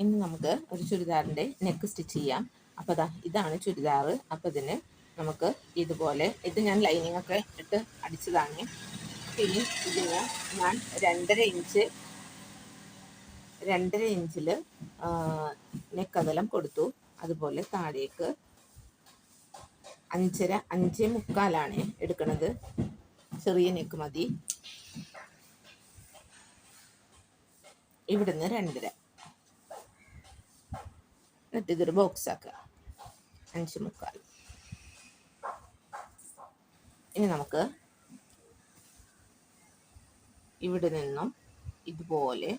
ഇനി നമുക്ക് ഒരു ചുരിദാറിൻ്റെ നെക്ക് സ്റ്റിച്ച് ചെയ്യാം. അപ്പോൾ ഇതാണ് ചുരിദാർ. അപ്പോൾ ഇതിന് നമുക്ക് ഇതുപോലെ, ഇത് ഞാൻ ലൈനിങ് ഒക്കെ ഇട്ട് അടിച്ചതാണ്. ഇനി ഇതിന് ഞാൻ 2.5 ഇഞ്ചിൽ നെക്കകലം കൊടുത്തു. അതുപോലെ താഴേക്ക് 5.25 എടുക്കുന്നത്. ചെറിയ നെക്ക് മതി. ഇവിടുന്ന് 2.5. എന്നിട്ട് ഇതൊരു ബോക്സ് ആക്കുക. 5.25. ഇനി നമുക്ക് ഇവിടെ നിന്നും ഇതുപോലെ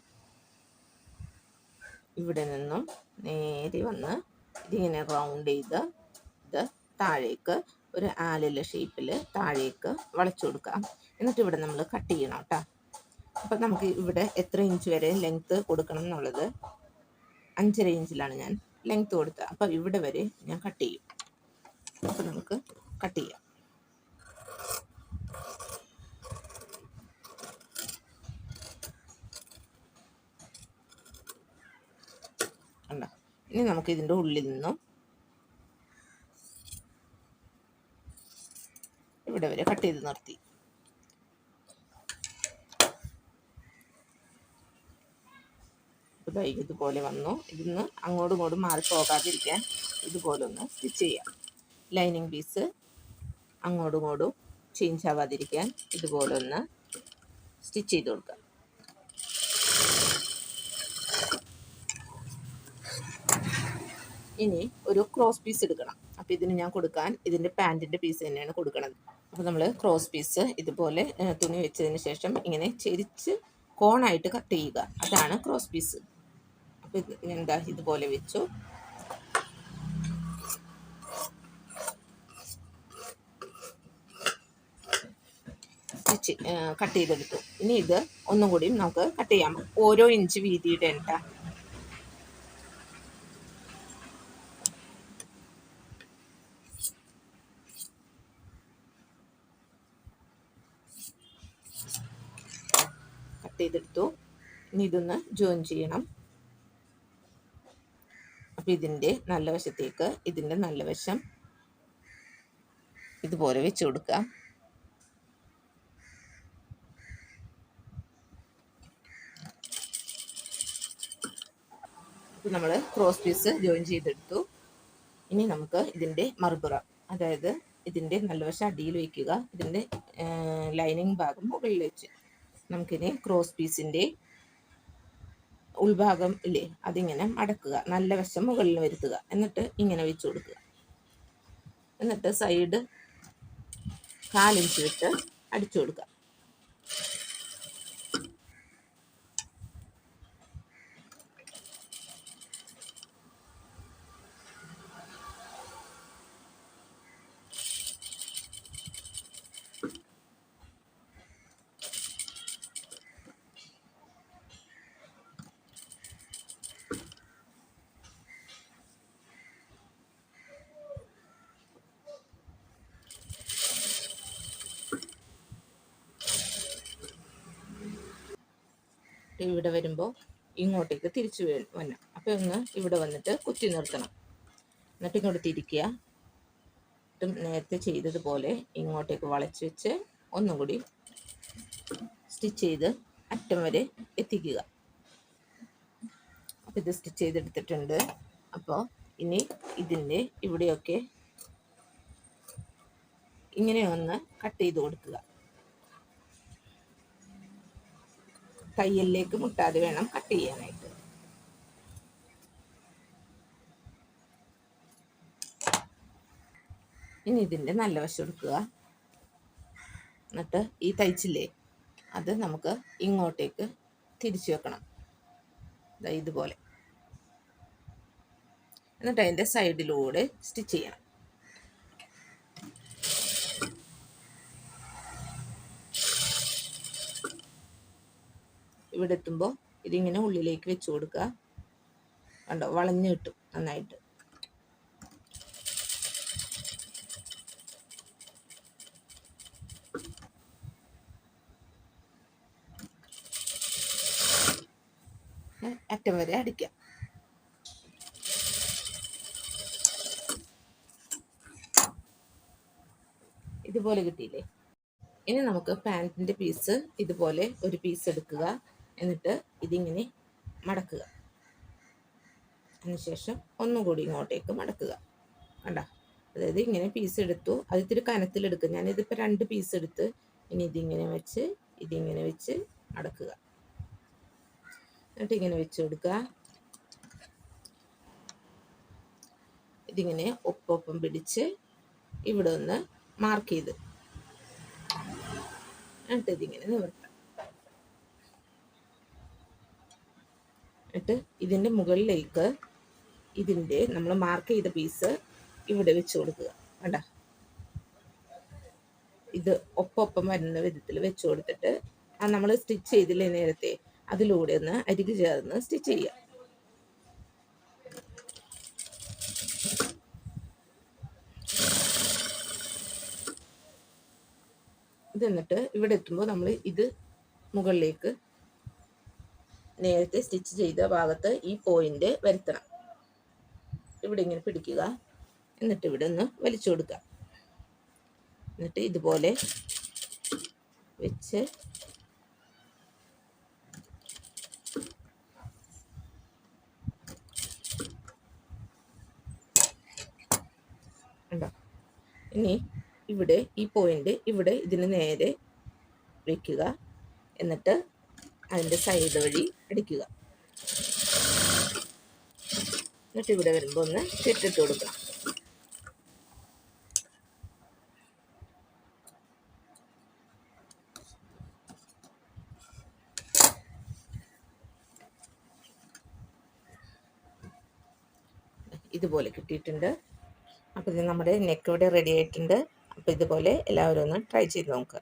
ഇവിടെ നിന്നും നേരെ വന്ന് ഇതിങ്ങനെ റൗണ്ട് ചെയ്ത് ഇത് താഴേക്ക് ഒരു ആലില ഷേപ്പിൽ താഴേക്ക് വളച്ചു കൊടുക്കാം. എന്നിട്ട് ഇവിടെ നമ്മൾ കട്ട് ചെയ്യണം കേട്ടോ. അപ്പം നമുക്ക് ഇവിടെ എത്ര ഇഞ്ച് വരെ ലെങ്ത്ത് കൊടുക്കണം എന്നുള്ളത് 5.5 ഇഞ്ചിലാണ് ഞാൻ ലെങ്ത്ത് കൊടുത്തത്. അപ്പം ഇവിടെ വരെ ഞാൻ കട്ട് ചെയ്യും. അപ്പം നമുക്ക് കട്ട് ചെയ്യാം. ഇനി നമുക്ക് ഇതിൻ്റെ ഉള്ളിൽ നിന്നും ഇവിടെ വരെ കട്ട് ചെയ്ത് നിർത്തി. ഇതുപോലെ വന്നു. ഇതിന്ന് അങ്ങോട്ടും ഇങ്ങോട്ടും മാറിപ്പോകാതിരിക്കാൻ ഇതുപോലെ ഒന്ന് സ്റ്റിച്ച് ചെയ്യാം. ലൈനിങ് പീസ് അങ്ങോട്ടും ഇങ്ങോട്ടും ചേഞ്ച് ആവാതിരിക്കാൻ ഇതുപോലെ ഒന്ന് സ്റ്റിച്ച് ചെയ്ത് കൊടുക്കാം. ഇനി ഒരു ക്രോസ് പീസ് എടുക്കണം. അപ്പോൾ ഇതിന് ഞാൻ കൊടുക്കാൻ ഇതിൻ്റെ പാൻറ്റിൻ്റെ പീസ് തന്നെയാണ് കൊടുക്കുന്നത്. അപ്പോൾ നമ്മൾ ക്രോസ് പീസ് ഇതുപോലെ തുണി വെച്ചതിന് ശേഷം ഇങ്ങനെ ചെരിച്ച് കോണായിട്ട് കട്ട് ചെയ്യുക. അതാണ് ക്രോസ് പീസ്. അപ്പോൾ എന്താ ഇതുപോലെ വെച്ചു. സ്റ്റിച്ച് കട്ട് ചെയ്തെടുത്തു. ഇനി ഇത് ഒന്നും കൂടി നമുക്ക് കട്ട് ചെയ്യാം. ഓരോ ഇഞ്ച് വീതിയുടെ കേട്ടോ. കട്ട് ചെയ്തെടുത്തു. ഇനി ഇതൊന്ന് ജോയിൻ ചെയ്യണം. അപ്പോൾ ഇതിൻ്റെ നല്ല വശത്തേക്ക് ഇതിൻ്റെ നല്ല വശം ഇതുപോലെ വെച്ച് കൊടുക്കാം. ഇപ്പോൾ നമ്മൾ ക്രോസ് പീസ് ജോയിൻ ചെയ്തെടുത്തു. ഇനി നമുക്ക് ഇതിൻ്റെ മറുപുറം, അതായത് ഇതിൻ്റെ നല്ല വശം അടിയിൽ വയ്ക്കുക, ഇതിൻ്റെ ലൈനിങ് ഭാഗം മുകളിൽ വെച്ച് നമുക്കിനി ക്രോസ് പീസിൻ്റെ ഉൾഭാഗം ഇല്ലേ അതിങ്ങനെ മടക്കുക, നല്ല വശം മുകളിൽ വരുത്തുക. എന്നിട്ട് ഇങ്ങനെ വെച്ച് കൊടുക്കുക. എന്നിട്ട് സൈഡ് 4 ഇഞ്ച് വിട്ട് അടിച്ചു കൊടുക്കുക. ഇവിടെ വരുമ്പോൾ ഇങ്ങോട്ടേക്ക് തിരിച്ചു വരണം. അപ്പോൾ ഒന്ന് ഇവിടെ വന്നിട്ട് കുത്തി നിർത്തണം. എന്നിട്ട് ഇങ്ങോട്ട് തിരിക്കുക. നേരത്തെ ചെയ്തതുപോലെ ഇങ്ങോട്ടേക്ക് വളച്ച് വെച്ച് ഒന്നും കൂടി സ്റ്റിച്ച് ചെയ്ത് അറ്റം വരെ എത്തിക്കുക. അപ്പോൾ ഇത് സ്റ്റിച്ച് ചെയ്തെടുത്തിട്ടുണ്ട്. അപ്പോൾ ഇനി ഇതിൻ്റെ ഇവിടെയൊക്കെ ഇങ്ങനെ ഒന്ന് കട്ട് ചെയ്ത് കൊടുക്കുക. തയ്യലിലേക്ക് മുട്ടാതെ വേണം കട്ട് ചെയ്യാനായിട്ട്. ഇനി ഇതിൻ്റെ നല്ല വശം എടുക്കുക. എന്നിട്ട് ഈ തയ്ച്ചില്ലേ അത് നമുക്ക് ഇങ്ങോട്ടേക്ക് തിരിച്ചു വെക്കണം, ഇതുപോലെ. എന്നിട്ട് അതിൻ്റെ സൈഡിലൂടെ സ്റ്റിച്ച് ചെയ്യണം. ഇവിടെ എത്തുമ്പോൾ ഇതിങ്ങനെ ഉള്ളിലേക്ക് വെച്ച് കൊടുക്കുക. കണ്ടോ, വളഞ്ഞു കിട്ടും നന്നായിട്ട്. അറ്റം വരെ അടിക്കാം. ഇതുപോലെ കിട്ടിയില്ലേ? ഇനി നമുക്ക് പാൻറ്റിൻ്റെ പീസ് ഇതുപോലെ ഒരു പീസ് എടുക്കുക. എന്നിട്ട് ഇതിങ്ങനെ മടക്കുക. അതിനുശേഷം ഒന്നുകൂടി ഇങ്ങോട്ടേക്ക് മടക്കുക. കണ്ട, അതായത് ഇങ്ങനെ പീസ് എടുത്തു. അത് ഇത്തിരി കനത്തിലെടുക്കുക. ഞാനിതിപ്പോൾ 2 പീസ് എടുത്ത് ഇനി ഇതിങ്ങനെ വെച്ച് മടക്കുക. എന്നിട്ട് ഇങ്ങനെ വെച്ച് കൊടുക്കുക. ഇതിങ്ങനെ ഒപ്പം പിടിച്ച് ഇവിടെ ഒന്ന് മാർക്ക് ചെയ്ത് എന്നിട്ട് ഇതിങ്ങനെ നിവർത്താം. എന്നിട്ട് ഇതിൻ്റെ മുകളിലേക്ക് ഇതിൻ്റെ നമ്മൾ മാർക്ക് ചെയ്ത പീസ് ഇവിടെ വെച്ച് കൊടുക്കുക. കണ്ട, ഇത് ഒപ്പം വരുന്ന വിധത്തിൽ വെച്ച് കൊടുത്തിട്ട് ആ നമ്മൾ സ്റ്റിച്ച് ചെയ്തില്ലേ നേരത്തെ, അതിലൂടെ ഒന്ന് അരികു ചേർന്ന് സ്റ്റിച്ച് ചെയ്യുക. ഇതെന്നിട്ട് ഇവിടെ എത്തുമ്പോൾ നമ്മൾ ഇത് മുകളിലേക്ക് നേരത്തെ സ്റ്റിച്ച് ചെയ്ത ഭാഗത്ത് ഈ പോയിന്റ് വരുത്തണം. ഇവിടെ ഇങ്ങനെ പിടിക്കുക. എന്നിട്ട് ഇവിടെ ഒന്ന് വലിച്ചു കൊടുക്കുക. എന്നിട്ട് ഇതുപോലെ വെച്ച് ഉണ്ടോ. ഇനി ഇവിടെ ഈ പോയിന്റ് ഇവിടെ ഇതിന് നേരെ വയ്ക്കുക. എന്നിട്ട് അതിൻ്റെ സൈഡ് വഴി അടിക്കുക. എന്നിട്ട് ഇവിടെ വരുമ്പോൾ ഒന്ന് കെട്ടിട്ട് കൊടുക്കണം. ഇതുപോലെ കിട്ടിയിട്ടുണ്ട്. അപ്പോൾ ഇത് നമ്മുടെ നെക്ക് ഇവിടെ റെഡി ആയിട്ടുണ്ട്. അപ്പോൾ ഇതുപോലെ എല്ലാവരും ഒന്ന് ട്രൈ ചെയ്ത് നോക്കുക.